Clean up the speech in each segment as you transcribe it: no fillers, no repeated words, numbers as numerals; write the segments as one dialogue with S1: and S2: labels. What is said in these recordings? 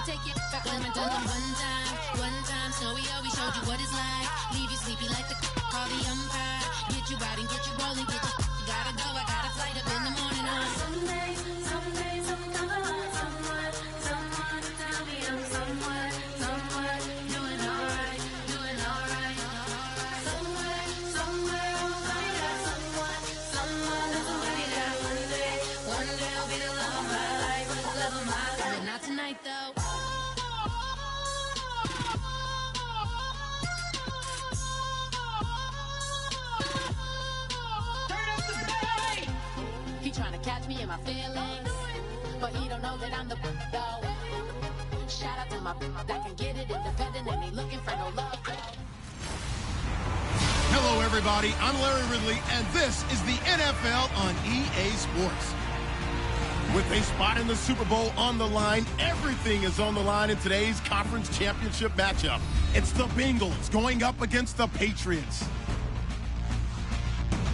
S1: take it back on one time. Snowy always showed you what it's like. Leave you sleepy like the call the umpire. Get you out and get you rolling, get you gotta go. I got a flight up in the morning on someday, someone tell me I'm somewhere, doing alright. Somewhere I'll find out someone that's somebody that one day I'll be the love of my life, but not tonight though. Trying to catch me in my feelings, but he don't know that I'm the though. Shout out to my that can get it independent and ain't looking for no love.
S2: Hello, everybody. I'm Larry Ridley, and this is the NFL on EA Sports. With a spot in the Super Bowl on the line, everything is on the line in today's conference championship matchup. It's the Bengals going up against the Patriots.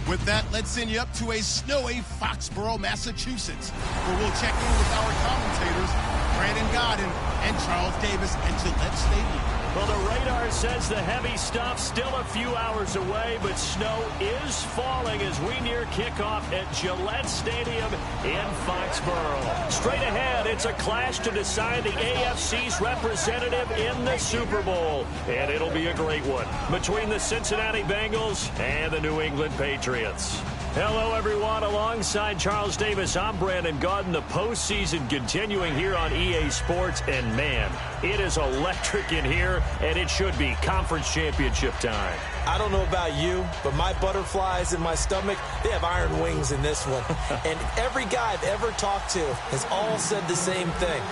S2: With that, let's send you up to a snowy Foxborough, Massachusetts, where we'll check in with our commentators, Brandon Godden and Charles Davis at Gillette Stadium.
S3: Well, the radar says the heavy stuff still a few hours away, but snow is falling as we near kickoff at Gillette Stadium in Foxborough. Straight ahead, it's a clash to decide the AFC's representative in the Super Bowl, and it'll be a great one between the Cincinnati Bengals and the New England Patriots. Hello, everyone. Alongside Charles Davis, I'm Brandon Godden. The postseason continuing here on EA Sports, and man, it is electric in here, and it should be conference championship time.
S4: I don't know about you, but my butterflies in my stomach, they have iron wings in this one. And every guy I've ever talked to has all said the same thing.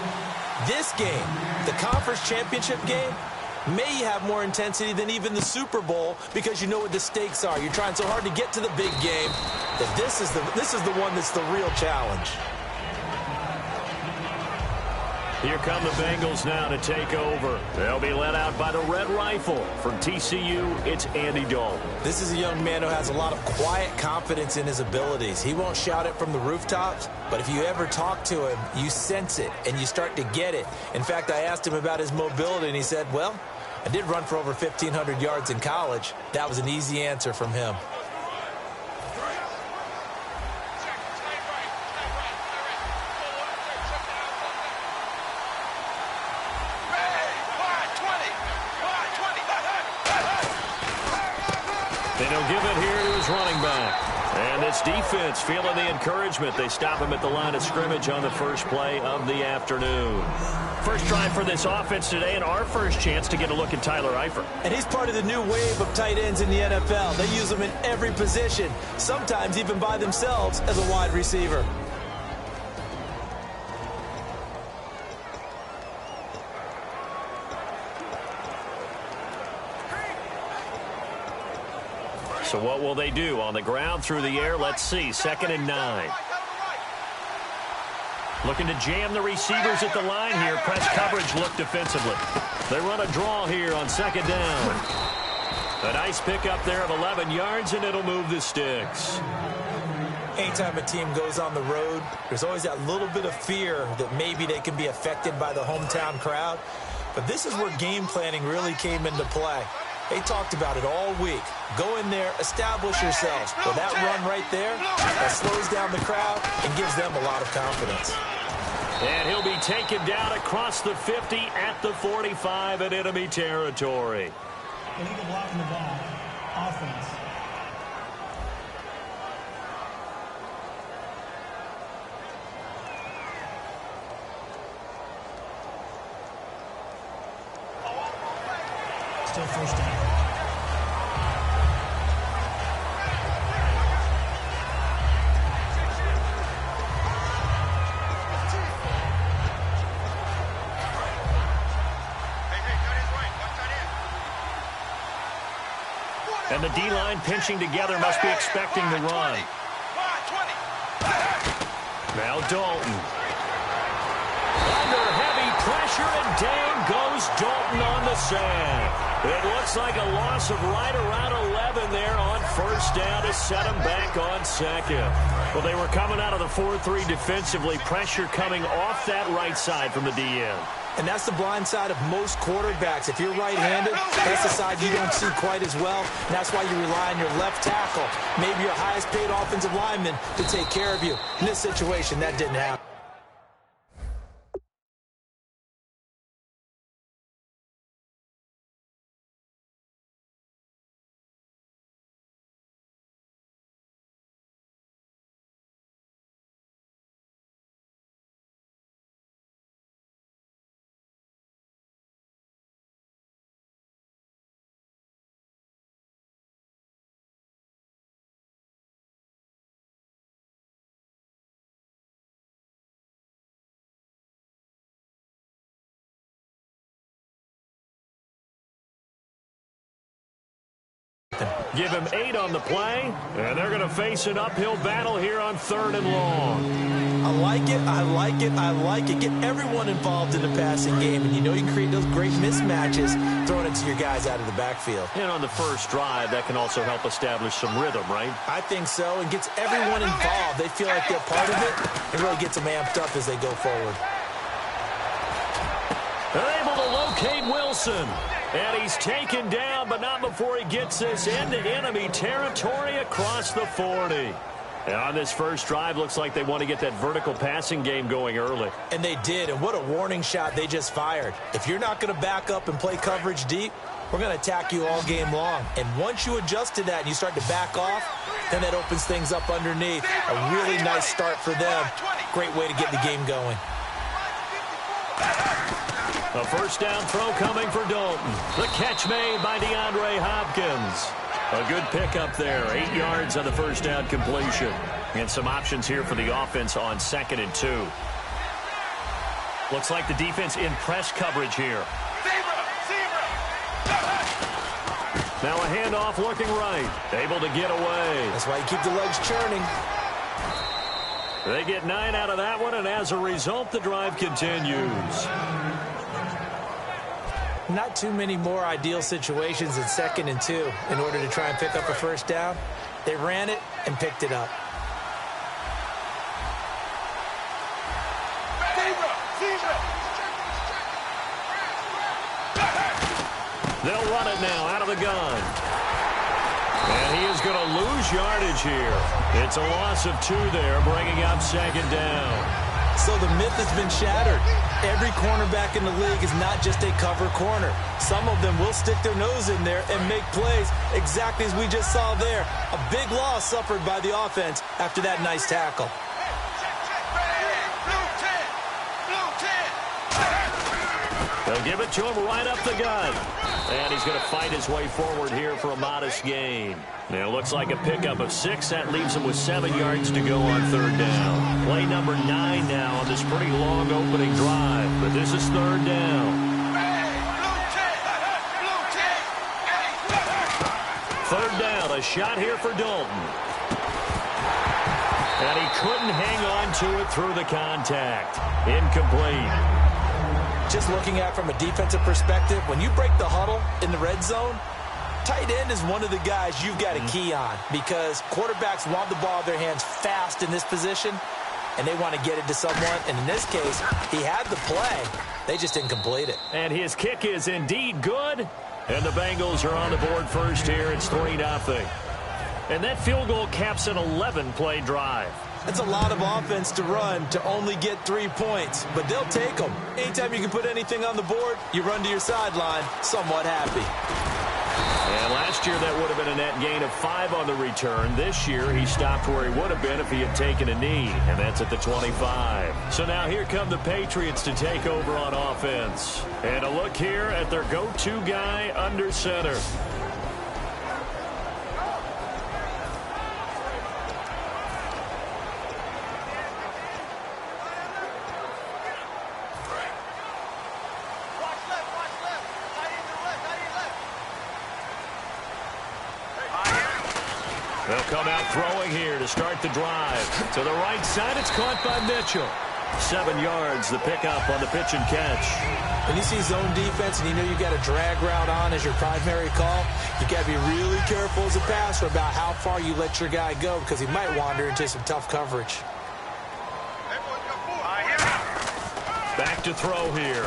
S4: This game, the conference championship game, may have more intensity than even the Super Bowl because you know what the stakes are. You're trying so hard to get to the big game that this is the one that's the real challenge.
S3: Here come the Bengals now to take over. They'll be led out by the Red Rifle. From TCU, it's Andy Dalton.
S4: This is a young man who has a lot of quiet confidence in his abilities. He won't shout it from the rooftops, but if you ever talk to him, you sense it and you start to get it. In fact, I asked him about his mobility, and he said, well, I did run for over 1,500 yards in college. That was an easy answer from him.
S3: They don't give it here to his running back. And this defense feeling the encouragement. They stop him at the line of scrimmage on the first play of the afternoon. First drive for this offense today, and our first chance to get a look at Tyler Eifert.
S4: And he's part of the new wave of tight ends in the NFL. They use them in every position, sometimes even by themselves as a wide receiver.
S3: So what will they do? On the ground, through the air, let's see. 2nd and 9. Looking to jam the receivers at the line here. Press coverage look defensively. They run a draw here on 2nd down. A nice pickup there of 11 yards, and it'll move the sticks.
S4: Anytime a team goes on the road, there's always that little bit of fear that maybe they can be affected by the hometown crowd. But this is where game planning really came into play. They talked about it all week. Go in there, establish yourselves. Well, that run right there, that slows down the crowd and gives them a lot of confidence.
S3: And he'll be taken down across the 50 at the 45 in enemy territory.
S5: Illegal blocking the ball. Offense. Still first down.
S3: And the D-line pinching together must be expecting the run. Now Dalton. Under heavy pressure, and down goes Dalton on the sack. It looks like a loss of right around 11 there on first down to set them back on second. Well, they were coming out of the 4-3 defensively. Pressure coming off that right side from the DN.
S4: And that's the blind side of most quarterbacks. If you're right-handed, that's the side you don't see quite as well. And that's why you rely on your left tackle, maybe your highest-paid offensive lineman, to take care of you. In this situation, that didn't happen.
S3: Give him 8 on the play, and they're going to face an uphill battle here on 3rd and long.
S4: I like it, I like it, I like it. Get everyone involved in the passing game, and you know you can create those great mismatches throwing it to your guys out of the backfield.
S3: And on the first drive, that can also help establish some rhythm, right?
S4: I think so, and gets everyone involved. They feel like they're part of it, and really gets them amped up as they go forward.
S3: They're able to locate Wilson. And he's taken down, but not before he gets this into enemy territory across the 40. And on this first drive, looks like they want to get that vertical passing game going early.
S4: And they did, and what a warning shot they just fired. If you're not going to back up and play coverage deep, we're going to attack you all game long. And once you adjust to that and you start to back off, then that opens things up underneath. A really nice start for them. Great way to get the game going.
S3: A first down throw coming for Dalton. The catch made by DeAndre Hopkins. A good pickup there. 8 yards on the first down completion. And some options here for the offense on 2nd and 2. Looks like the defense in press coverage here. Now a handoff looking right. Able to get away.
S4: That's why you keep the legs churning.
S3: They get 9 out of that one, and as a result, the drive continues.
S4: Not too many more ideal situations in 2nd and 2 in order to try and pick up a first down. They ran it and picked it up.
S3: They'll run it now out of the gun. And he is going to lose yardage here. It's a loss of 2 there, bringing up 2nd down.
S4: So the myth has been shattered. Every cornerback in the league is not just a cover corner. Some of them will stick their nose in there and make plays exactly as we just saw there. A big loss suffered by the offense after that nice tackle.
S3: They'll give it to him right up the gut. And he's going to fight his way forward here for a modest gain. Now it looks like a pickup of 6. That leaves him with 7 yards to go on 3rd down. Play number 9 now on this pretty long opening drive. But this is 3rd down. 3rd down, a shot here for Dalton. And he couldn't hang on to it through the contact. Incomplete.
S4: Just looking at it from a defensive perspective, when you break the huddle in the red zone, tight end is one of the guys you've got to key on because quarterbacks want the ball in their hands fast in this position, and they want to get it to someone. And in this case, he had the play. They just didn't complete it.
S3: And his kick is indeed good. And the Bengals are on the board first here. It's 3-0. And that field goal caps an 11-play drive.
S4: That's a lot of offense to run to only get 3 points, but they'll take them. Anytime you can put anything on the board, you run to your sideline somewhat happy.
S3: And last year that would have been a net gain of 5 on the return. This year he stopped where he would have been if he had taken a knee, and that's at the 25. So now here come the Patriots to take over on offense. And a look here at their go-to guy under center. They'll come out throwing here to start the drive. To the right side, it's caught by Mitchell. 7 yards, the pickup on the pitch and catch.
S4: When you see zone defense and you know you got a drag route on as your primary call, you got to be really careful as a passer about how far you let your guy go because he might wander into some tough coverage.
S3: Back to throw here.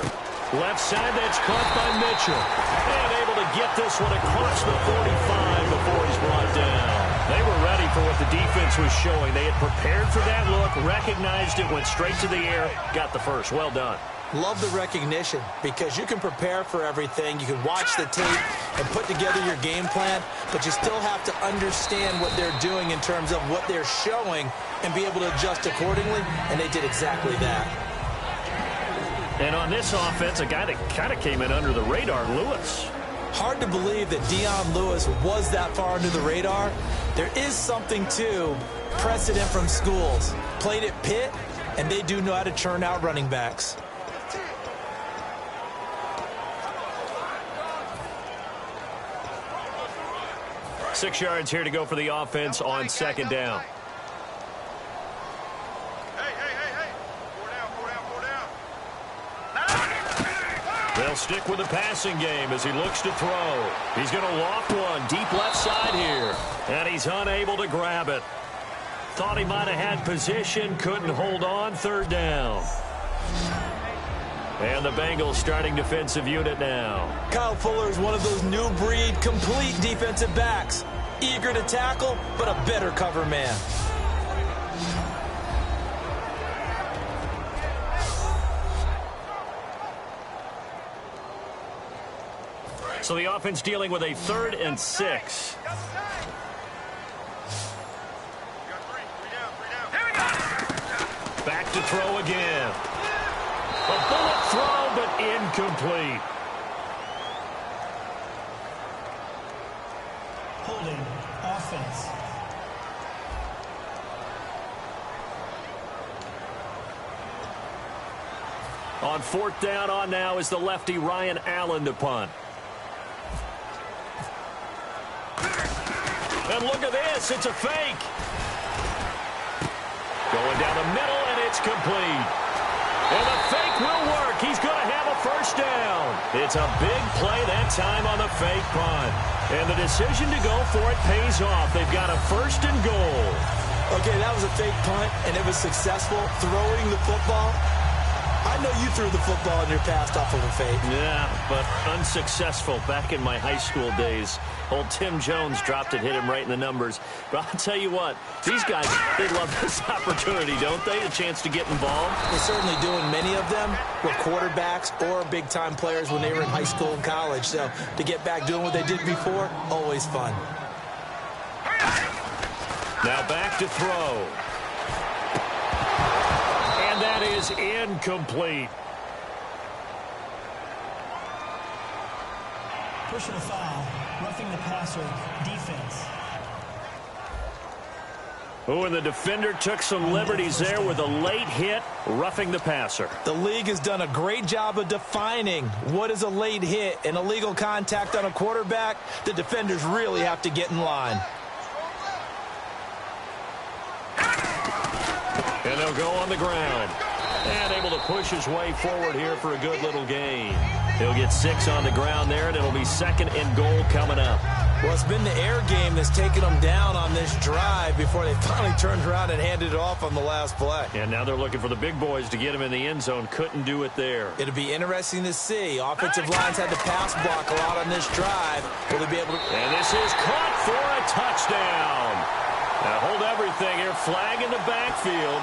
S3: Left side, that's caught by Mitchell. And able to get this one across the 45 before he's brought down. They were ready for what the defense was showing. They had prepared for that look, recognized it, went straight to the air, got the first. Well done.
S4: Love the recognition because you can prepare for everything. You can watch the tape and put together your game plan, but you still have to understand what they're doing in terms of what they're showing and be able to adjust accordingly, and they did exactly that.
S3: And on this offense, a guy that kind of came in under the radar, Lewis.
S4: Hard to believe that Dion Lewis was that far under the radar. There is something to precedent from schools. Played at Pitt, and they do know how to churn out running backs.
S3: Six yards here to go for the offense on second down. They'll stick with the passing game as he looks to throw. He's going to loft one deep left side here. And he's unable to grab it. Thought he might have had position, couldn't hold on, third down. And the Bengals starting defensive unit now.
S4: Kyle Fuller is one of those new breed complete defensive backs. Eager to tackle, but a better cover man.
S3: So the offense dealing with a 3rd and 6. Back to throw again. A bullet throw, but incomplete.
S5: Holding offense.
S3: On 4th down on now is the lefty Ryan Allen to punt. And look at this, it's a fake. Going down the middle, and it's complete. And the fake will work. He's going to have a first down. It's a big play that time on the fake punt. And the decision to go for it pays off. They've got a 1st and goal.
S4: Okay, that was a fake punt, and it was successful throwing the football. I know you threw the football and you're passed off of a fake.
S3: Yeah, but unsuccessful back in my high school days. Old Tim Jones dropped it, hit him right in the numbers. But I'll tell you what, these guys, they love this opportunity, don't they? A chance to get involved.
S4: They certainly do, and many of them were quarterbacks or big-time players when they were in high school and college. So to get back doing what they did before, always fun.
S3: Now back to throw. And that is incomplete.
S5: Personal foul, roughing the passer, defense.
S3: Oh, and the defender took some liberties there with a late hit, roughing the passer.
S4: The league has done a great job of defining what is a late hit. An illegal contact on a quarterback, the defenders really have to get in line.
S3: And they'll go on the ground. And able to push his way forward here for a good little gain. He'll get 6 on the ground there, and it'll be 2nd and goal coming up.
S4: Well, it's been the air game that's taken them down on this drive before they finally turned around and handed it off on the last play.
S3: And now they're looking for the big boys to get him in the end zone. Couldn't do it there.
S4: It'll be interesting to see. Offensive lines had to pass block a lot on this drive. Will they be able to...
S3: And this is caught for a touchdown. Now hold everything here. Flag in the backfield.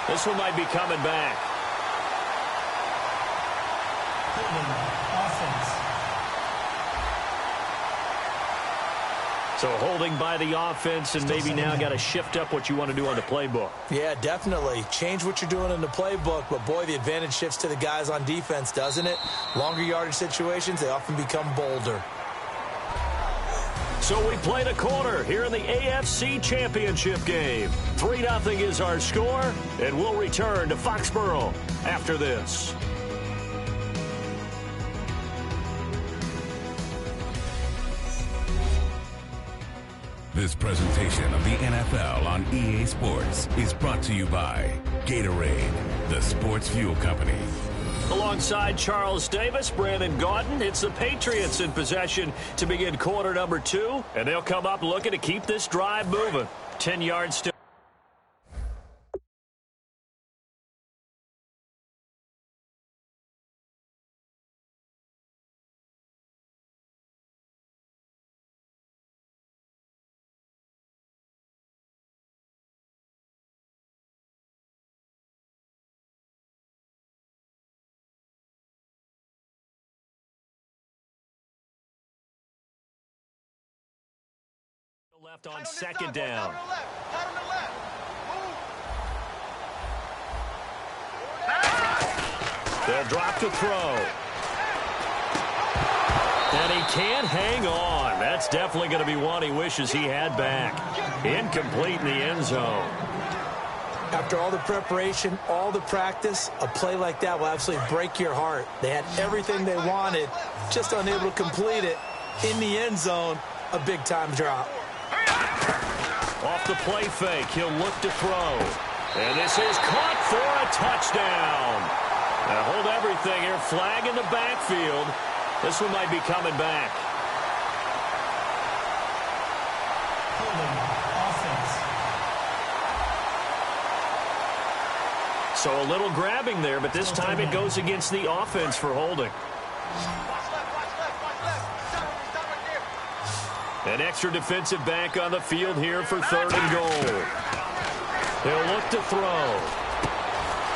S3: This one might be coming back.
S5: Offense.
S3: So holding by the offense, and maybe now got to shift up what you want to do on the playbook.
S4: Yeah, definitely. Change what you're doing in the playbook, but boy, the advantage shifts to the guys on defense, doesn't it? Longer yardage situations, they often become bolder.
S3: So we played a quarter here in the AFC Championship game. 3-0 is our score, and we'll return to Foxborough after this.
S6: This presentation of the NFL on EA Sports is brought to you by Gatorade. the Sports Fuel Company.
S3: Alongside Charles Davis, Brandon Gaudin, it's the Patriots in possession to begin quarter number 2, and they'll come up looking to keep this drive moving. 10 yards still. Left on second down. They'll drop to throw. And he can't hang on. That's definitely going to be one he wishes he had back. Incomplete in the end zone.
S4: After all the preparation, all the practice, a play like that will absolutely break your heart. They had everything they wanted, just unable to complete it. In the end zone, a big-time drop.
S3: Off the play fake, he'll look to throw. And this is caught for a touchdown. Now hold everything here. Flag in the backfield. This one might be coming back. So a little grabbing there, but this time it goes against the offense for holding. An extra defensive back on the field here for 3rd and goal. He'll look to throw.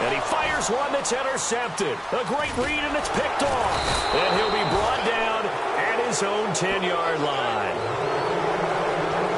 S3: And he fires one that's intercepted. A great read, and it's picked off. And he'll be brought down at his own 10-yard line.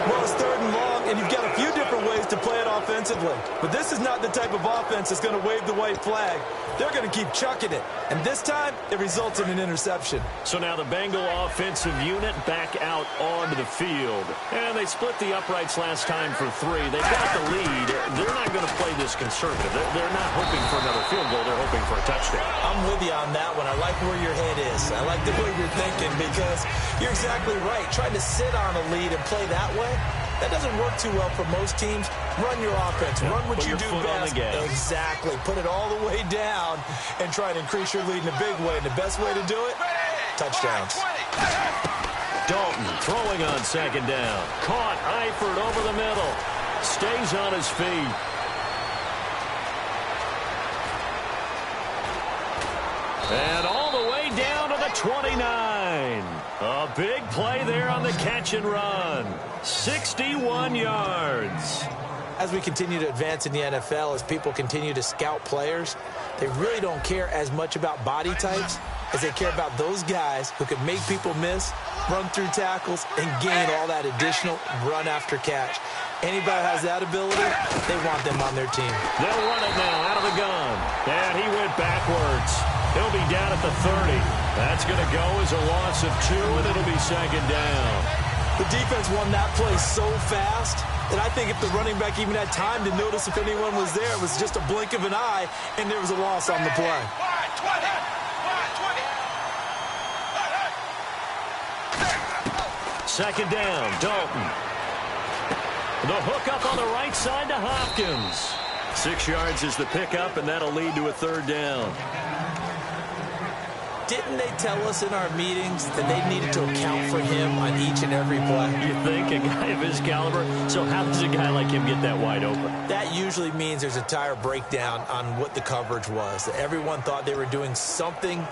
S4: Well, it's 3rd and long, and you've got a few different ways to play it offensively. But this is not the type of offense that's going to wave the white flag. They're going to keep chucking it. And this time, it results in an interception.
S3: So now the Bengal offensive unit back out onto the field. And they split the uprights last time for 3. They've got the lead. They're not going to play this conservative. They're not hoping for another field goal. They're hoping for a touchdown.
S4: I'm with you on that one. I like where your head is. I like the way you're thinking because you're exactly right. Trying to sit on a lead and play that way, that doesn't work too well for most teams. Run your offense. Run what you do best. Exactly. Put it all the way down and try to increase your lead in a big way. And the best way to do it, touchdowns.
S3: Dalton throwing on 2nd down. Caught. Eifert over the middle. Stays on his feet. And all the way down to the 29. A big play there on the catch and run. 61 yards.
S4: As we continue to advance in the NFL, as people continue to scout players, they really don't care as much about body types as they care about those guys who can make people miss, run through tackles, and gain all that additional run after catch. Anybody has that ability, they want them on their team.
S3: They'll run it now out of the gun. And he went backwards. He'll be down at the 30. That's going to go as a loss of 2, and it'll be 2nd down.
S4: The defense won that play so fast that I think if the running back even had time to notice if anyone was there, it was just a blink of an eye, and there was a loss on the play.
S3: 2nd down, Dalton. The hook up on the right side to Hopkins. 6 yards is the pickup, and that'll lead to a 3rd down.
S4: Didn't they tell us in our meetings that they needed to account for him on each and every play?
S3: You think? A guy of his caliber? So how does a guy like him get that wide open?
S4: That usually means there's a entire breakdown on what the coverage was. That everyone thought they were doing something,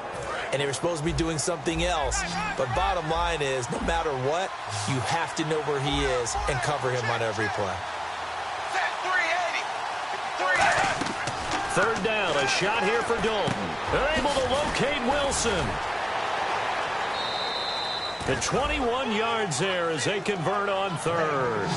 S4: and they were supposed to be doing something else. But bottom line is, no matter what, you have to know where he is and cover him on every play.
S3: 3rd down, a shot here for Dalton. They're able to locate Wilson. The 21 yards there as they convert on 3rd.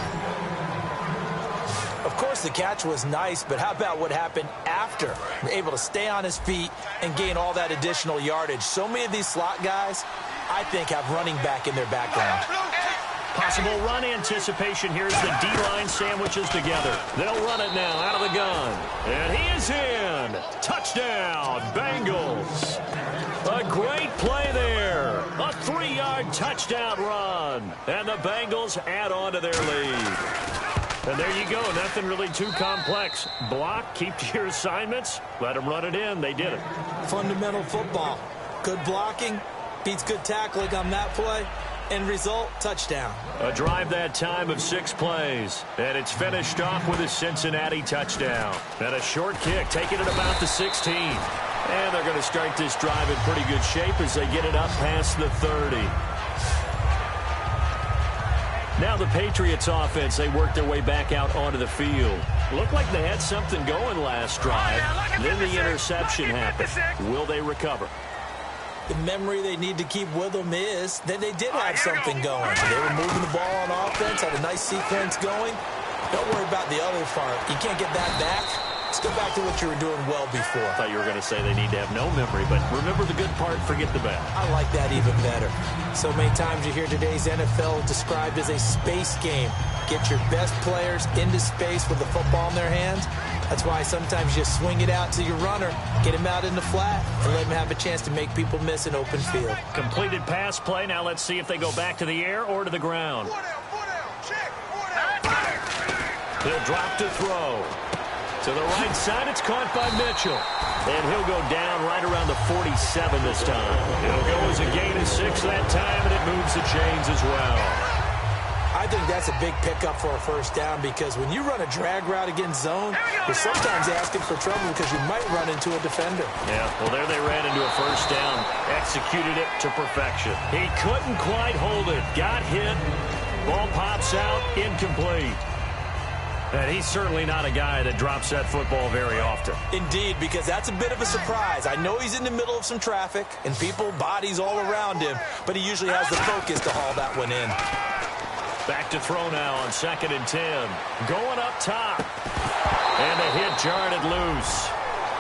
S4: Of course, the catch was nice, but how about what happened after? Able to stay on his feet and gain all that additional yardage. So many of these slot guys, I think, have running back in their background.
S3: Possible run anticipation here as the D-line sandwiches together. They'll run it now out of the gun. And he is in. Touchdown, Bengals. A great play there. A 3-yard touchdown run. And the Bengals add on to their lead. And there you go. Nothing really too complex. Block, keep to your assignments, let them run it in. They did it.
S4: Fundamental football. Good blocking beats good tackling on that play. End result, touchdown.
S3: A drive that time of 6 plays. And it's finished off with a Cincinnati touchdown. And a short kick, taking it about the 16. And they're going to start this drive in pretty good shape as they get it up past the 30. Now the Patriots offense, they work their way back out onto the field. Looked like they had something going last drive. Then the interception happened. Will they recover?
S4: The memory they need to keep with them is that they did have something going. They were moving the ball on offense, had a nice sequence going. Don't worry about the other part. You can't get that back. Let's go back to what you were doing well before.
S3: I thought you were going to say they need to have no memory, but remember the good part, forget the bad.
S4: I like that even better. So many times you hear today's NFL described as a space game. Get your best players into space with the football in their hands. That's why sometimes you swing it out to your runner, get him out in the flat, and let him have a chance to make people miss an open field.
S3: Completed pass play. Now let's see if they go back to the air or to the ground. He'll drop to throw. To the right side, it's caught by Mitchell. And he'll go down right around the 47 this time. It'll go as a gain of 6 that time, and it moves the chains as well.
S4: I think that's a big pickup for a first down because when you run a drag route against zone, you're sometimes asking for trouble because you might run into a defender.
S3: Yeah, well, there they ran into a first down. Executed it to perfection. He couldn't quite hold it. Got hit. Ball pops out. Incomplete. And he's certainly not a guy that drops that football very often.
S4: Indeed, because that's a bit of a surprise. I know he's in the middle of some traffic and people, bodies all around him, but he usually has the focus to haul that one in.
S3: Back to throw now on 2nd and 10. Going up top. And a hit jarred it loose.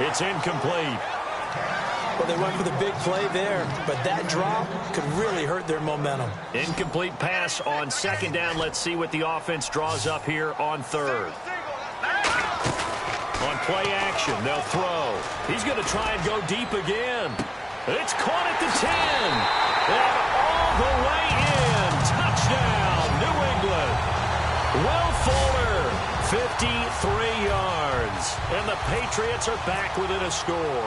S3: It's incomplete.
S4: Well, they went for the big play there, but that drop could really hurt their momentum.
S3: Incomplete pass on 2nd down. Let's see what the offense draws up here on 3rd. On play action, they'll throw. He's going to try and go deep again. It's caught at the 10. And all the way in. Touchdown, New England. Will Fuller, 53 yards. And the Patriots are back within a score.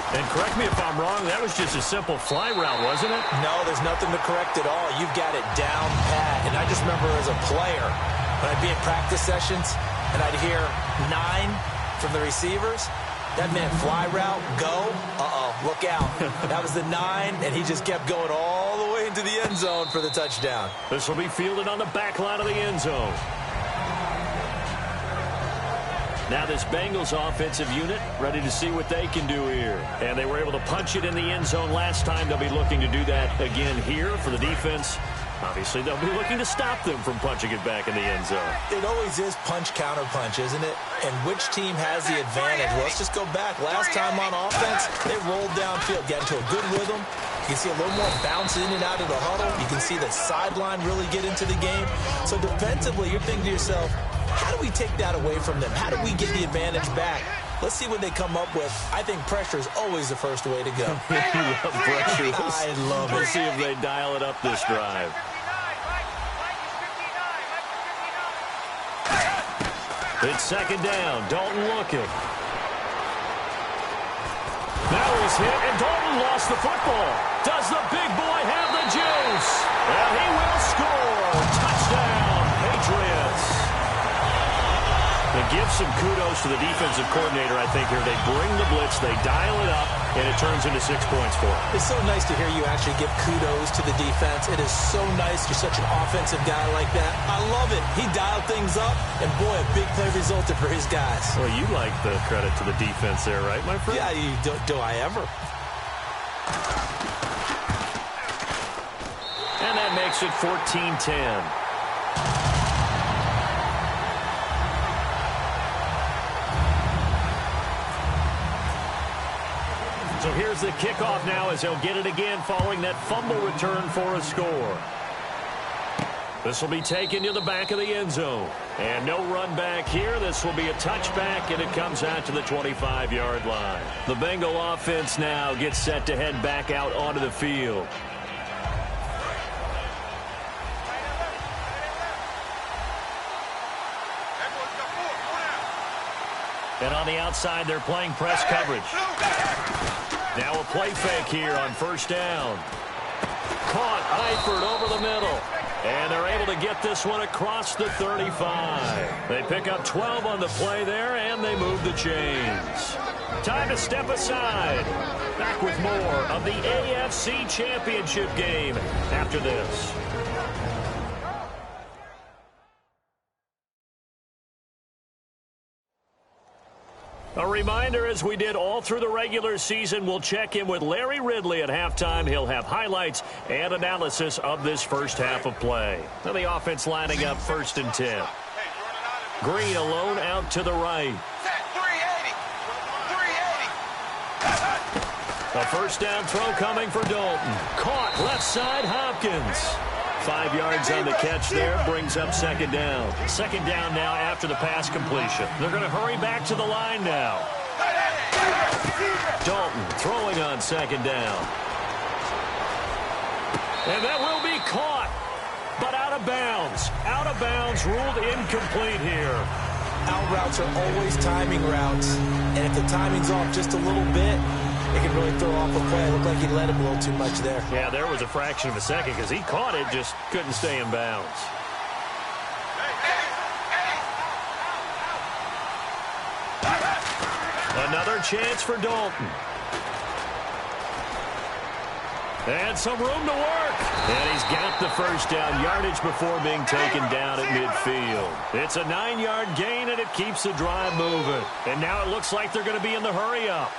S3: And correct me if I'm wrong, that was just a simple fly route, wasn't it?
S4: No, there's nothing to correct at all. You've got it down pat. And I just remember as a player, when I'd be at practice sessions, and I'd hear 9 from the receivers, that meant fly route, go, look out. That was the 9, and he just kept going all the way into the end zone for the touchdown.
S3: This will be fielded on the back line of the end zone. Now this Bengals offensive unit ready to see what they can do here. And they were able to punch it in the end zone last time. They'll be looking to do that again here for the defense. Obviously, they'll be looking to stop them from punching it back in the end zone.
S4: It always is punch-counter-punch, isn't it? And which team has the advantage? Well, let's just go back. Last time on offense, they rolled downfield, got into a good rhythm. You can see a little more bounce in and out of the huddle. You can see the sideline really get into the game. So defensively, you're thinking to yourself, how do we take that away from them? How do we get the advantage back? Let's see what they come up with. I think pressure is always the first way to go.
S3: You love pressure.
S4: I love it.
S3: We'll see if they dial it up this drive. It's 2nd down. Dalton looking. Now he's hit, and Dalton lost the football. Does the big boy have the juice? And he will score. Touchdown, Patriots. They give some kudos to the defensive coordinator, I think, here. They bring the blitz, they dial it up, and it turns into 6 points for them.
S4: It's so nice to hear you actually give kudos to the defense. It is so nice. You're such an offensive guy like that. I love it. He dialed things up, and boy, a big play resulted for his guys.
S3: Well, you like the credit to the defense there, right, my friend?
S4: Yeah, do I ever?
S3: And that makes it 14-10. So here's the kickoff now as they'll get it again following that fumble return for a score. This will be taken to the back of the end zone. And no run back here. This will be a touchback, and it comes out to the 25-yard line. The Bengal offense now gets set to head back out onto the field. And on the outside, they're playing press coverage. Now a play fake here on first down. Caught Eifert over the middle. And they're able to get this one across the 35. They pick up 12 on the play there, and they move the chains. Time to step aside. Back with more of the AFC Championship game after this. A reminder, as we did all through the regular season, we'll check in with Larry Ridley at halftime. He'll have highlights and analysis of this first half of play. Now the offense lining up 1st and 10. Green alone out to the right. A first down throw coming for Dalton. Caught left side, Hopkins. 5 yards on the catch there, brings up 2nd down. 2nd down now after the pass completion. They're going to hurry back to the line now. Dalton throwing on 2nd down. And that will be caught, but out of bounds. Out of bounds, ruled incomplete here.
S4: Out routes are always timing routes, and if the timing's off just a little bit, it can really throw off a play. It looked like he let him a little too much there.
S3: Yeah, there was a fraction of a second because he caught it, just couldn't stay in bounds. Another chance for Dalton. And some room to work. And he's got the first down, yardage before being taken down at midfield. It's a 9-yard gain, and it keeps the drive moving. And now it looks like they're going to be in the hurry-up.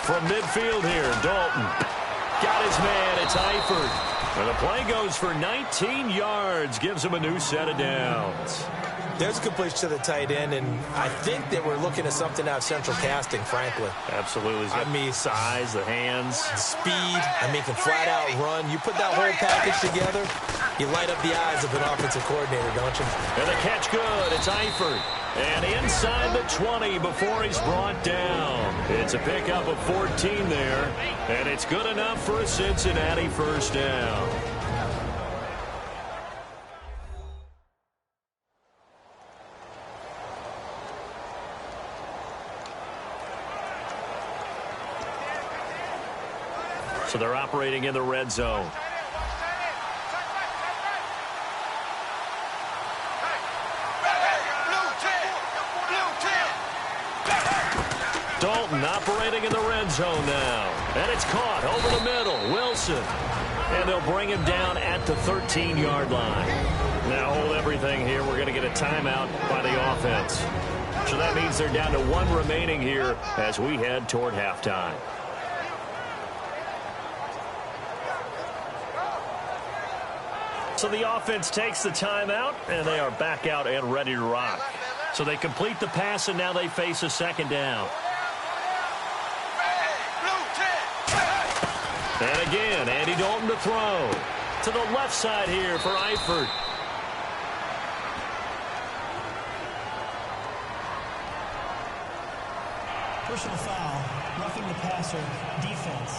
S3: From midfield here, Dalton. Got his man, it's Eifert. And the play goes for 19 yards, gives him a new set of downs.
S4: There's a completion to the tight end, and I think that we're looking at something out of central casting, frankly.
S3: Absolutely. I mean, size, the hands.
S4: The speed, can flat out run. You put that whole package together, you light up the eyes of an offensive coordinator, don't you?
S3: And the catch good, it's Eifert. And inside the 20 before he's brought down. It's a pickup of 14 there, and it's good enough for a Cincinnati first down. So they're operating in the red zone. Dalton operating in the red zone now. And it's caught over the middle. Wilson. And they'll bring him down at the 13-yard line. Now hold everything here. We're going to get a timeout by the offense. So that means they're down to 1 remaining here as we head toward halftime. So the offense takes the timeout, and they are back out and ready to rock. So they complete the pass, and now they face a 2nd down. And again, Andy Dalton to throw. To the left side here for Eifert.
S5: Personal foul, roughing the passer, defense.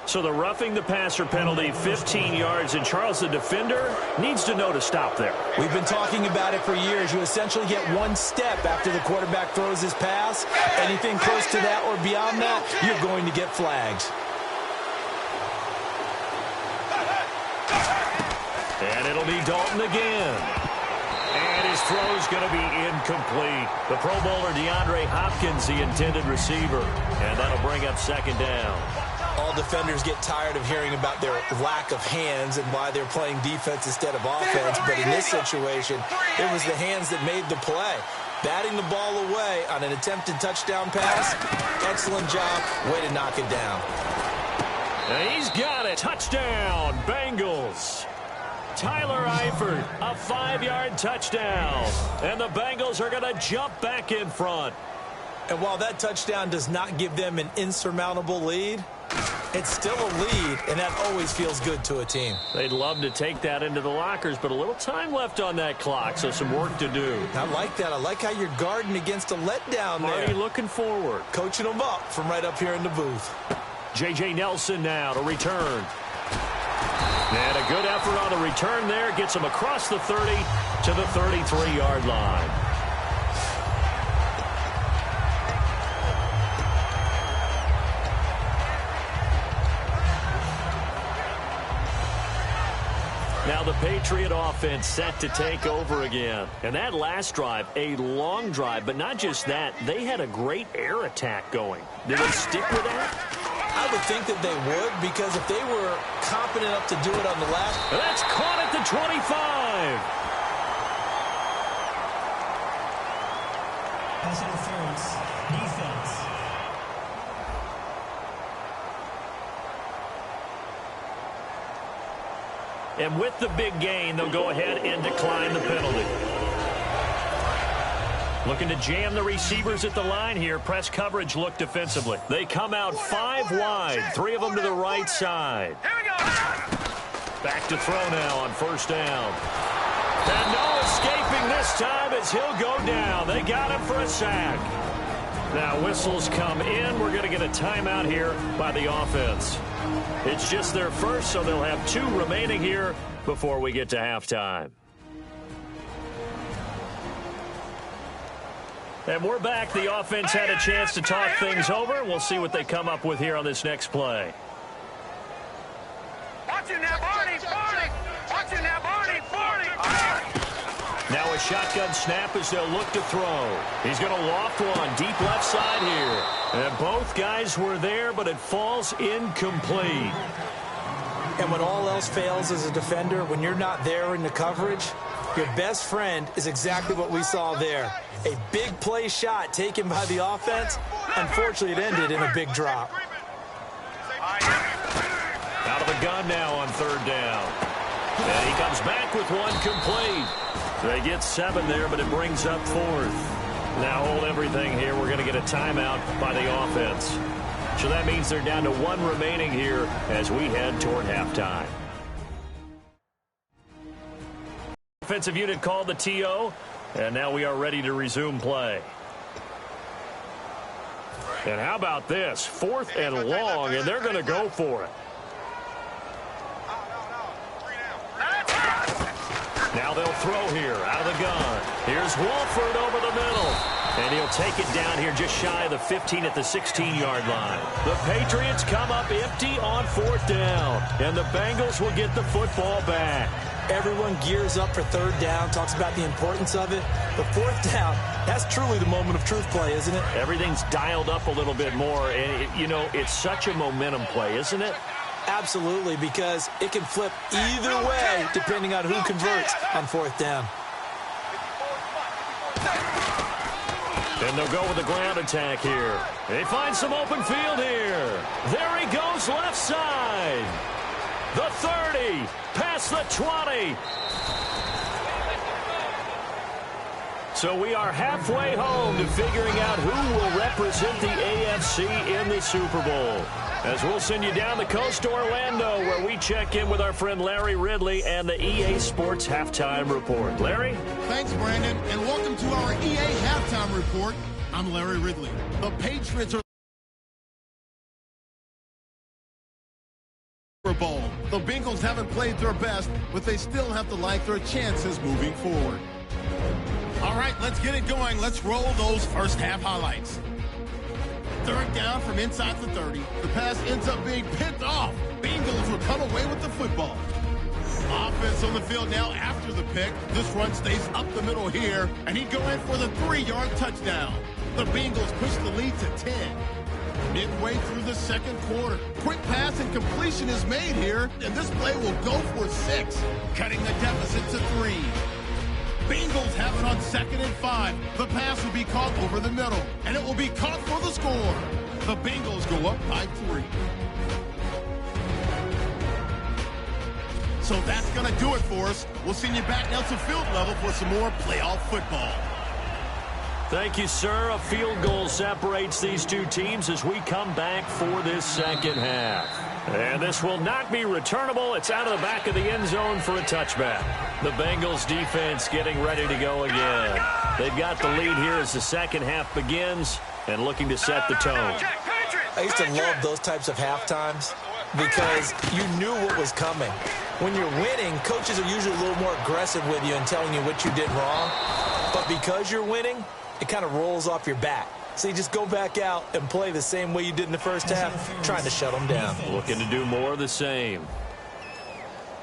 S3: So the roughing the passer penalty, 15 yards, and Charles, the defender, needs to know to stop there.
S4: We've been talking about it for years. You essentially get 1 step after the quarterback throws his pass. Anything close to that or beyond that, you're going to get flags.
S3: And it'll be Dalton again. And his throw's going to be incomplete. The Pro Bowler DeAndre Hopkins, the intended receiver. And that'll bring up 2nd down.
S4: All defenders get tired of hearing about their lack of hands and why they're playing defense instead of offense. But in this situation, it was the hands that made the play. Batting the ball away on an attempted touchdown pass. Excellent job. Way to knock it down.
S3: And he's got it. Touchdown, Bengals. Tyler Eifert, a 5-yard touchdown. And the Bengals are going to jump back in front.
S4: And while that touchdown does not give them an insurmountable lead, it's still a lead, and that always feels good to a team.
S3: They'd love to take that into the lockers, but a little time left on that clock, so some work to do.
S4: I like that. I like how you're guarding against a letdown there.
S3: Marty looking forward.
S4: Coaching them up from right up here in the booth.
S3: J.J. Nelson now to return. And a good effort on the return there. Gets him across the 30 to the 33-yard line. Now the Patriot offense set to take over again. And that last drive, a long drive, but not just that. They had a great air attack going. Did they stick with that?
S4: I would think that they would, because if they were competent enough to do it on the last...
S3: That's caught at the 25.
S5: Pass interference. Defense.
S3: And with the big gain, they'll go ahead and decline the penalty. Looking to jam the receivers at the line here. Press coverage look defensively. They come out 5 wide, 3 of them to the right side. Back to throw now on first down. And no escaping this time as he'll go down. They got him for a sack. Now whistles come in. We're going to get a timeout here by the offense. It's just their first, so they'll have 2 remaining here before we get to halftime. And we're back. The offense had a chance to talk things over. We'll see what they come up with here on this next play.
S7: Watching that Barney, Barney! Watching that Barney, Barney!
S3: Now a shotgun snap as they'll look to throw. He's going to loft one deep left side here. And both guys were there, but it falls incomplete.
S4: And when all else fails as a defender, when you're not there in the coverage, your best friend is exactly what we saw there. A big play shot taken by the offense. Unfortunately, it ended in a big drop.
S3: Out of the gun now on third down. And he comes back with one complete. They get 7 there, but it brings up 4th. Now hold everything here. We're going to get a timeout by the offense. So that means they're down to 1 remaining here as we head toward halftime. Offensive unit called the TO, and now we are ready to resume play. And how about this? 4th and long, and they're going to go for it. Now they'll throw here out of the gun. Here's Wolford over the middle. And he'll take it down here just shy of the 15 at the 16-yard line. The Patriots come up empty on 4th down. And the Bengals will get the football back.
S4: Everyone gears up for third down, talks about the importance of it. But 4th down, that's truly the moment of truth play, isn't it?
S3: Everything's dialed up a little bit more. And, it's such a momentum play, isn't it?
S4: Absolutely, because it can flip either way depending on who converts on 4th down.
S3: And they'll go with the ground attack here. They find some open field here. There he goes left side. The 30, past the 20. So we are halfway home to figuring out who will represent the AFC in the Super Bowl. As we'll send you down the coast to Orlando, where we check in with our friend Larry Ridley and the EA Sports Halftime Report. Larry?
S2: Thanks, Brandon, and welcome to our EA Halftime Report. I'm Larry Ridley. The Patriots are Super Bowl. The Bengals haven't played their best, but they still have to like their chances moving forward. All right, let's get it going. Let's roll those first half highlights. Third down from inside the 30. The pass ends up being picked off. Bengals will come away with the football. Offense on the field now after the pick. This run stays up the middle here, and he'd go in for the 3-yard touchdown. The Bengals push the lead to 10. Midway through the second quarter, quick pass and completion is made here, and this play will go for 6, cutting the deficit to 3. Bengals have it on 2nd and 5. The pass will be caught over the middle, and it will be caught for the score. The Bengals go up by 3. So that's going to do it for us. We'll send you back now to field level for some more playoff football.
S3: Thank you, sir. A field goal separates these two teams as we come back for this second half. And this will not be returnable. It's out of the back of the end zone for a touchback. The Bengals defense getting ready to go again. They've got the lead here as the second half begins and looking to set the tone.
S4: I used to love those types of halftimes because you knew what was coming. When you're winning, coaches are usually a little more aggressive with you and telling you what you did wrong. But because you're winning, it kind of rolls off your back. So you just go back out and play the same way you did in the first half, trying to shut them down.
S3: Looking to do more of the same.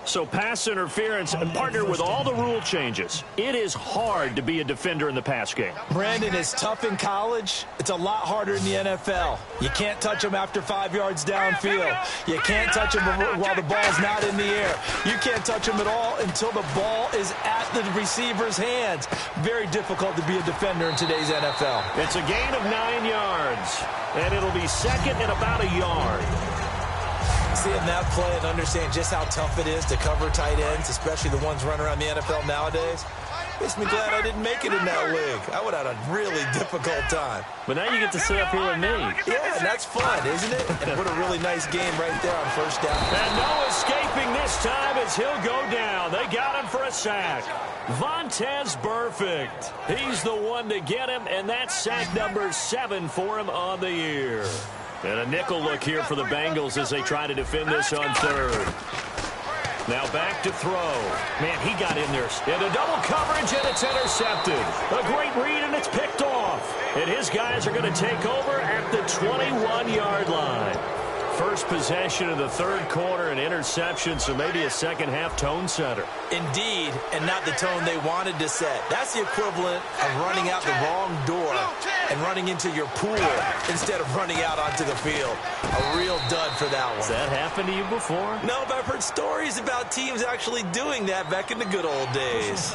S3: So pass interference, and partner with all the rule changes, it is hard to be a defender in the pass game.
S4: Brandon, is tough in college. It's a lot harder in the NFL. You can't touch them after 5 yards downfield. You can't touch them while the ball's not in the air. You can't touch them at all until the ball is at the receiver's hands. Very difficult to be a defender in today's NFL.
S3: It's a gain of 9 yards, and it'll be second and about a yard.
S4: Seeing that play and understand just how tough it is to cover tight ends, especially the ones running around the NFL nowadays, makes me glad I didn't make it in that league. I would have had a really difficult time.
S3: But now you get to sit up here with me.
S4: Yeah, and that's fun, isn't it? And what a really nice game right there on first down.
S3: And no escaping this time as he'll go down. They got him for a sack. Vontaze Burfict. He's the one to get him, and that's sack number 7 for him on the year. And a nickel look here for the Bengals as they try to defend this on third. Now back to throw. Man, he got in there. Into double coverage, and it's intercepted. A great read, and it's picked off. And his guys are going to take over at the 21-yard line. First possession of the third quarter, an interception, so maybe a second-half tone setter.
S4: Indeed, and not the tone they wanted to set. That's the equivalent of running out the wrong door and running into your pool instead of running out onto the field. A real dud for that one.
S3: Has that happened to you before?
S4: No, but I've heard stories about teams actually doing that back in the good old days.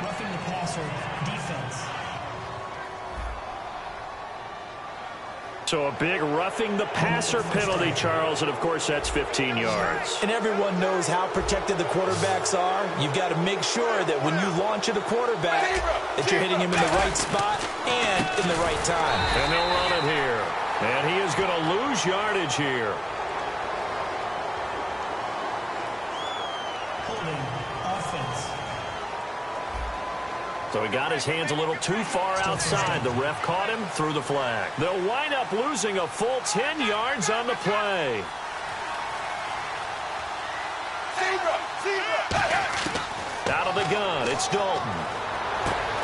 S5: Roughing the passer, defense.
S3: So a big roughing the passer penalty, Charles, and of course that's 15 yards.
S4: And everyone knows how protected the quarterbacks are. You've got to make sure that when you launch at a quarterback that you're hitting him in the right spot and in the right time.
S3: And they'll run it here. And he is going to lose yardage here.
S5: Holding offense.
S3: So he got his hands a little too far outside. The ref caught him, threw the flag. They'll wind up losing a full 10 yards on the play. Out of the gun, it's Dalton.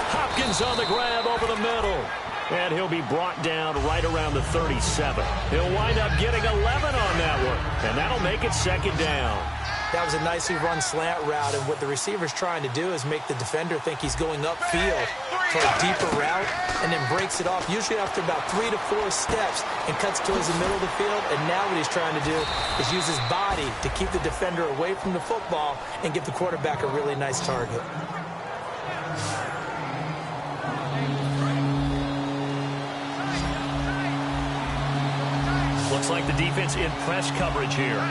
S3: Hopkins on the grab over the middle. And he'll be brought down right around the 37. He'll wind up getting 11 on that one. And that'll make it second down.
S4: That was a nicely run slant route, and what the receiver's trying to do is make the defender think he's going upfield for a deeper route, and then breaks it off, usually after about 3 to 4 steps, and cuts towards the middle of the field. And now what he's trying to do is use his body to keep the defender away from the football and give the quarterback a really nice target.
S3: Looks like the defense in press coverage here.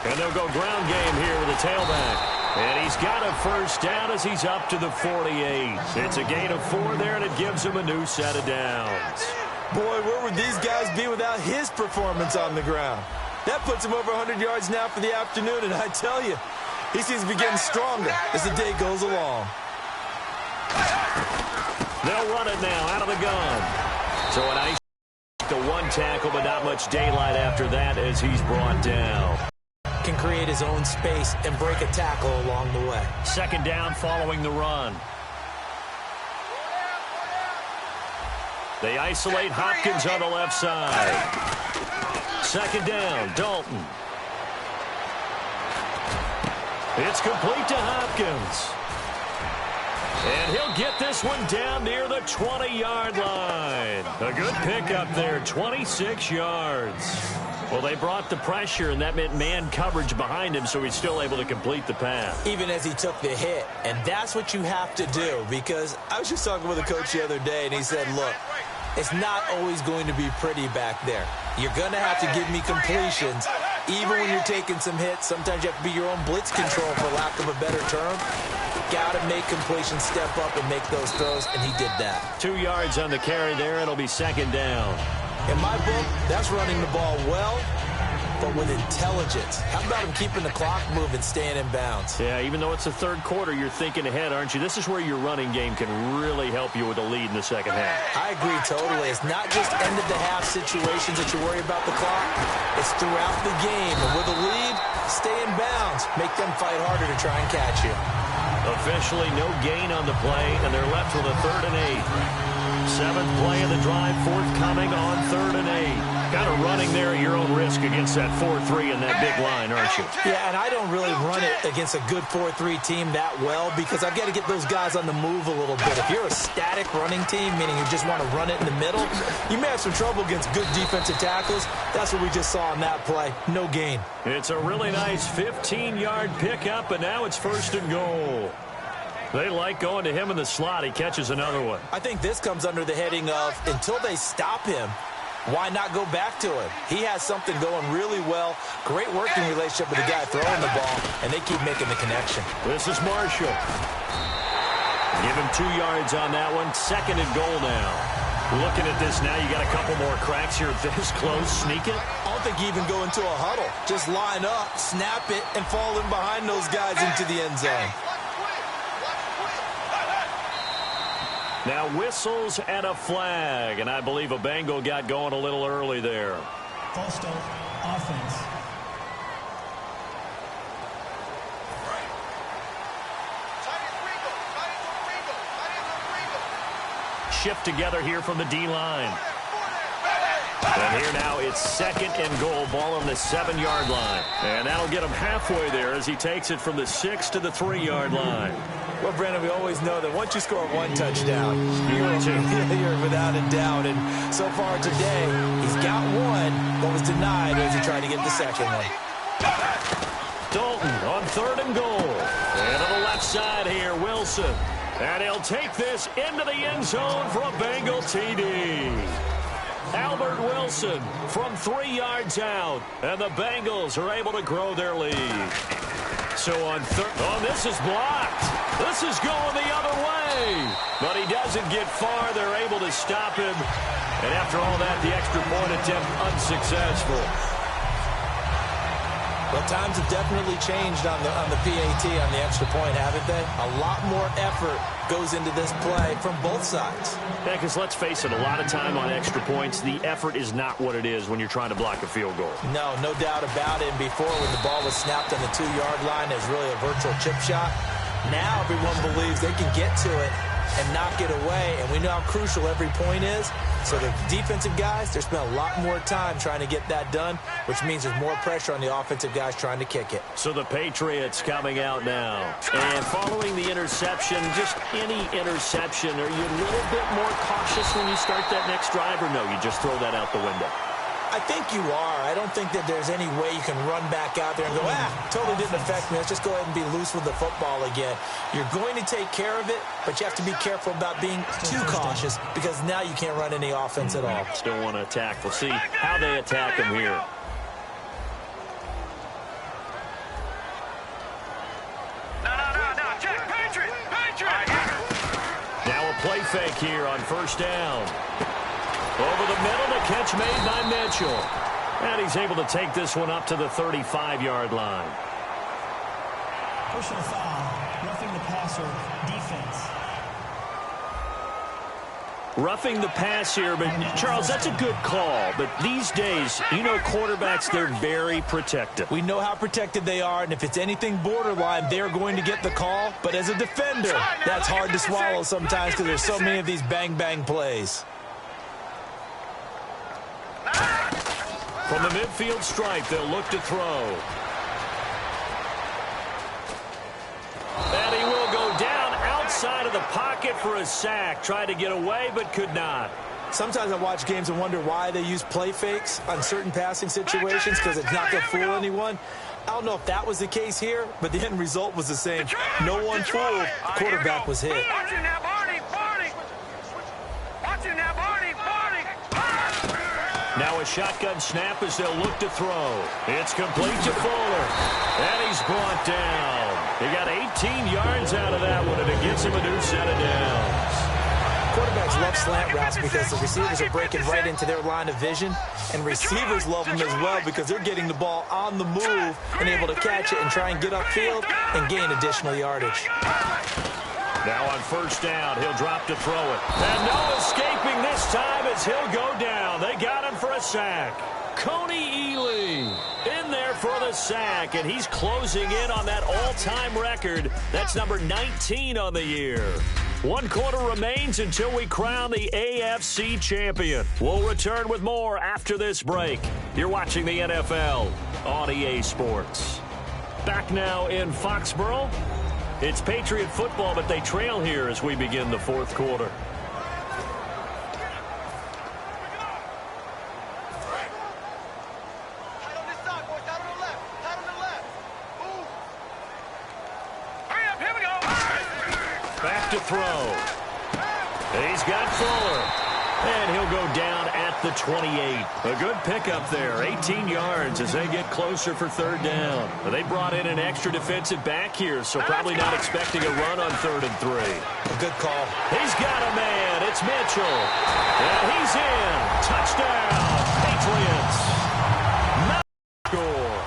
S3: And they'll go ground game here with a tailback. And he's got a first down as he's up to the 48. It's a gain of 4 there, and it gives him a new set of downs.
S4: Boy, where would these guys be without his performance on the ground? That puts him over 100 yards now for the afternoon, and I tell you, he seems to be getting stronger as the day goes along.
S3: They'll run it now out of the gun. So a nice to one tackle, but not much daylight after that as he's brought down.
S4: Can create his own space and break a tackle along the way.
S3: Second down following the run. They isolate Hopkins on the left side. Second down, Dalton. It's complete to Hopkins. And he'll get this one down near the 20-yard line. A good pickup there, 26 yards. Well, they brought the pressure, and that meant man coverage behind him, so he's still able to complete the pass.
S4: Even as he took the hit. And that's what you have to do, because I was just talking with a coach the other day, and he said, look, it's not always going to be pretty back there. You're going to have to give me completions. Even when you're taking some hits, sometimes you have to be your own blitz control, for lack of a better term. Got to make completions, step up, and make those throws, and he did that.
S3: 2 yards on the carry there. It'll be second down.
S4: In my book, that's running the ball well but with intelligence. How about him keeping the clock moving, staying in bounds?
S3: Yeah, even though it's the third quarter, you're thinking ahead, aren't you? This is where your running game can really help you with a lead in the second half.
S4: I agree totally. It's not just end-of-the-half situations that you worry about the clock. It's throughout the game. And with a lead, stay in bounds. Make them fight harder to try and catch you.
S3: Officially no gain on the play, and they're left with a 3rd and 8. 7th play of the drive, forthcoming on 3rd and 8. Kind of running there at your own risk against that 4-3 and that big line, aren't you?
S4: Yeah, and I don't really run it against a good 4-3 team that well because I've got to get those guys on the move a little bit. If you're a static running team, meaning you just want to run it in the middle, you may have some trouble against good defensive tackles. That's what we just saw on that play. No gain.
S3: It's a really nice 15-yard pickup, and now it's 1st and goal. They like going to him in the slot. He catches another one.
S4: I think this comes under the heading of until they stop him, why not go back to him? He has something going really well. Great working relationship with the guy throwing the ball, and they keep making the connection.
S3: This is Marshall. Give him 2 yards on that one. 2nd and goal now. Looking at this now, you got a couple more cracks here this close. Sneak it.
S4: I don't think you even go into a huddle. Just line up, snap it, and fall in behind those guys into the end zone.
S3: Now whistles and a flag, and I believe a Bengal got going a little early there.
S5: False start, offense.
S3: Shift together here from the D-line. And here now it's 2nd and goal, ball on the 7-yard line. And that'll get him halfway there as he takes it from the 6 to the 3-yard line.
S4: Well, Brandon, we always know that once you score 1 touchdown,
S3: you're
S4: without a doubt. And so far today, he's got 1, but was denied as he tried to get the 2nd one.
S3: Dalton on 3rd and goal. And on the left side here, Wilson. And he'll take this into the end zone for a Bengal TD. Albert Wilson from 3 yards out. And the Bengals are able to grow their lead. So on this is blocked. This is going the other way. But he doesn't get far. They're able to stop him. And after all that, the extra point attempt unsuccessful.
S4: Well, times have definitely changed on the PAT, on the extra point, haven't they? A lot more effort goes into this play from both sides.
S3: Yeah, because let's face it, a lot of time on extra points, the effort is not what it is when you're trying to block a field goal.
S4: No doubt about it. And before, when the ball was snapped on the 2-yard line, it was really a virtual chip shot. Now everyone believes they can get to it and knock it away, and we know how crucial every point is. So the defensive guys, they're spending a lot more time trying to get that done, which means there's more pressure on the offensive guys trying to kick it.
S3: So the Patriots coming out now. And following the interception, just any interception, are you a little bit more cautious when you start that next drive, or no, you just throw that out the window?
S4: I think you are. I don't think that there's any way you can run back out there and go, totally didn't affect me. Let's just go ahead and be loose with the football again. You're going to take care of it, but you have to be careful about being too cautious because now you can't run any offense at all.
S3: Still want to attack. We'll see how they attack him here.
S7: No. Check. Patriot.
S3: Now a play fake here on 1st down. Over the middle, the catch made by Mitchell. And he's able to take this one up to the 35-yard line.
S5: Personal foul, roughing the passer, defense.
S3: Roughing the pass here, but Charles, that's a good call. But these days, you know quarterbacks, they're very protective.
S4: We know how protected they are, and if it's anything borderline, they're going to get the call. But as a defender, that's hard to swallow sometimes because there's so many of these bang-bang plays.
S3: From the midfield stripe, they'll look to throw. And he will go down outside of the pocket for a sack. Tried to get away, but could not.
S4: Sometimes I watch games and wonder why they use play fakes on certain passing situations because it's not going to fool anyone. I don't know if that was the case here, but the end result was the same. No one fooled. The quarterback was hit.
S7: Watching now, Barney. Watching now, Barney.
S3: Now a shotgun snap as they'll look to throw. It's complete to Fuller. And he's brought down. He got 18 yards out of that one, and it gets him a new set of downs.
S4: Quarterbacks love slant routes because the receivers are breaking right into their line of vision, and receivers love them as well because they're getting the ball on the move and able to catch it and try and get upfield and gain additional yardage.
S3: Now on first down, he'll drop to throw it. And no escaping this time as he'll go down. They got him for a sack. Coney Ely in there for the sack, and he's closing in on that all-time record. That's number 19 on the year. 1 quarter remains until we crown the AFC champion. We'll return with more after this break. You're watching the NFL on EA Sports. Back now in Foxborough. It's Patriot football, but they trail here as we begin the fourth quarter. Back to throw. He's got Fuller. And he'll go down at the 28. A good pickup there. 18 yards as they get closer for third down. They brought in an extra defensive back here, so probably not expecting a run on 3rd and 3.
S4: A good call.
S3: He's got a man. It's Mitchell. And he's in. Touchdown. Patriots. Not score.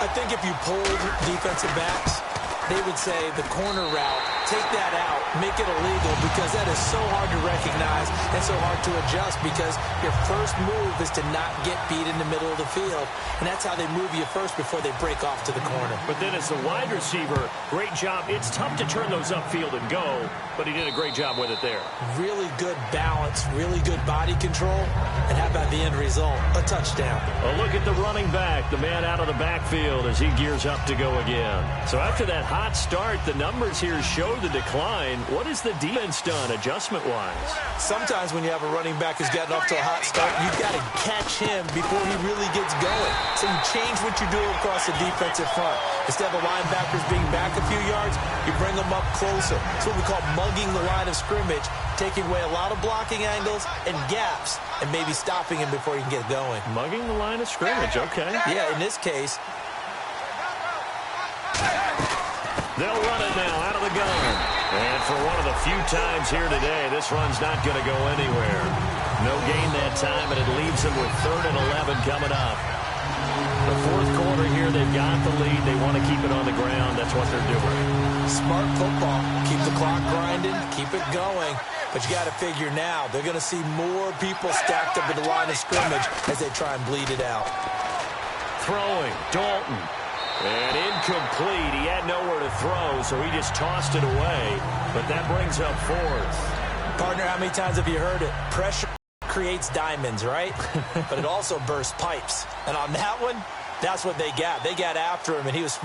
S4: I think if you polled defensive backs, they would say the corner route, take that out, make it illegal, because that is so hard to recognize and so hard to adjust, because your first move is to not get beat in the middle of the field, and that's how they move you first before they break off to the corner.
S3: But then as the wide receiver, great job. It's tough to turn those upfield and go, but he did a great job with it there.
S4: Really good balance, really good body control, and how about the end result? A touchdown.
S3: A look at the running back, the man out of the backfield as he gears up to go again. So after that hot start, the numbers here show the decline. What has the defense done adjustment-wise?
S4: Sometimes when you have a running back who's gotten off to a hot start, you've got to catch him before he really gets going. So you change what you do across the defensive front. Instead of the linebackers being back a few yards, you bring them up closer. It's what we call mugging the line of scrimmage, taking away a lot of blocking angles and gaps and maybe stopping him before he can get going.
S3: Mugging the line of scrimmage, okay.
S4: Yeah, in this case.
S3: They'll run it now out of the gun. And for one of the few times here today, this run's not going to go anywhere. No gain that time, and it leaves them with 3rd and 11 coming up. The fourth quarter here, they've got the lead. They want to keep it on the ground. That's what they're doing.
S4: Smart football. Keep the clock grinding. Keep it going. But you got to figure now, they're going to see more people stacked up at the line of scrimmage as they try and bleed it out.
S3: Throwing, Dalton. And incomplete. He had nowhere to throw, so he just tossed it away. But that brings up 4th.
S4: Partner, how many times have you heard it? Pressure creates diamonds, right? But it also bursts pipes. And on that one, that's what they got. They got after him, and he was